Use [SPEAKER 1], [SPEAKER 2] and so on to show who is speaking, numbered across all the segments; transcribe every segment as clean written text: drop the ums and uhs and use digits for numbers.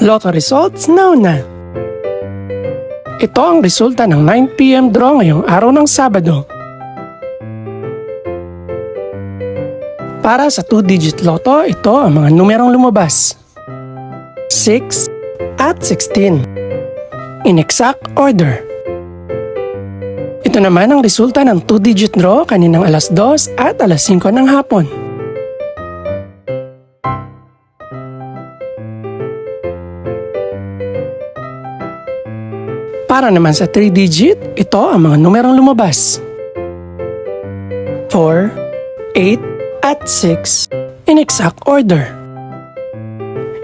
[SPEAKER 1] Lotto results now na. Ito ang resulta ng 9 PM draw ngayong araw ng Sabado. Para sa 2-digit Lotto, ito ang mga numerong lumabas. 6 at 16. In exact order. Ito naman ang resulta ng 2-digit draw kaninang alas 2 at alas 5 ng hapon. Para naman sa 3-digit, ito ang mga numerong lumabas. 4, 8, at 6 in exact order.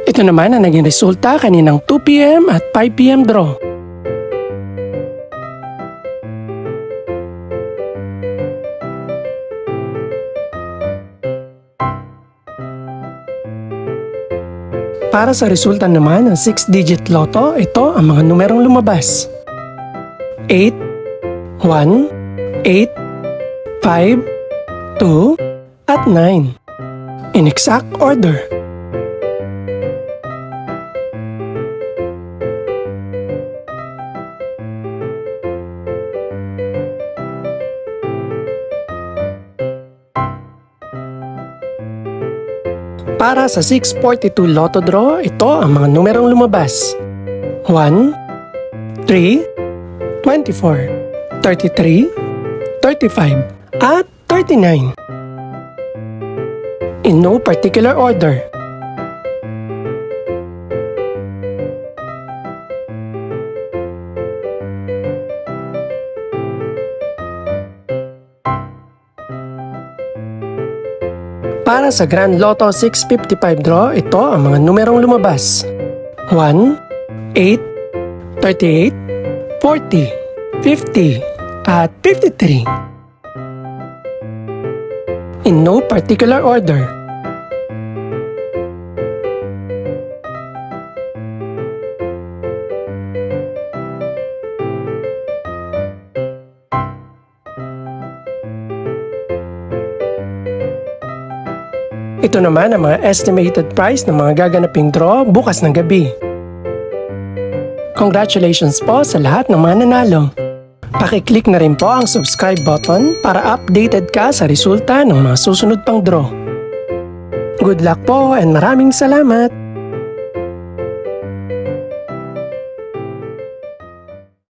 [SPEAKER 1] Ito naman ang naging resulta kaninang 2 PM at 5 PM draw. Para sa resulta naman ng 6-digit Lotto, ito ang mga numerong lumabas. 8, 1, 8, 5, 2, at 9. In exact order. Para sa 642 Lotto draw, ito ang mga numerong lumabas. 1, 3, 24, 33, 35, at 39. In no particular order. Para sa Grand Lotto 655 draw, ito ang mga numerong lumabas. 1, 8, 38, 40, 50, at 53. In no particular order. Ito naman ang mga estimated price ng mga gaganaping draw bukas ng gabi. Congratulations po sa lahat ng mga nanalo. Pakiclick na rin po ang subscribe button para updated ka sa resulta ng mga susunod pang draw. Good luck po and maraming salamat!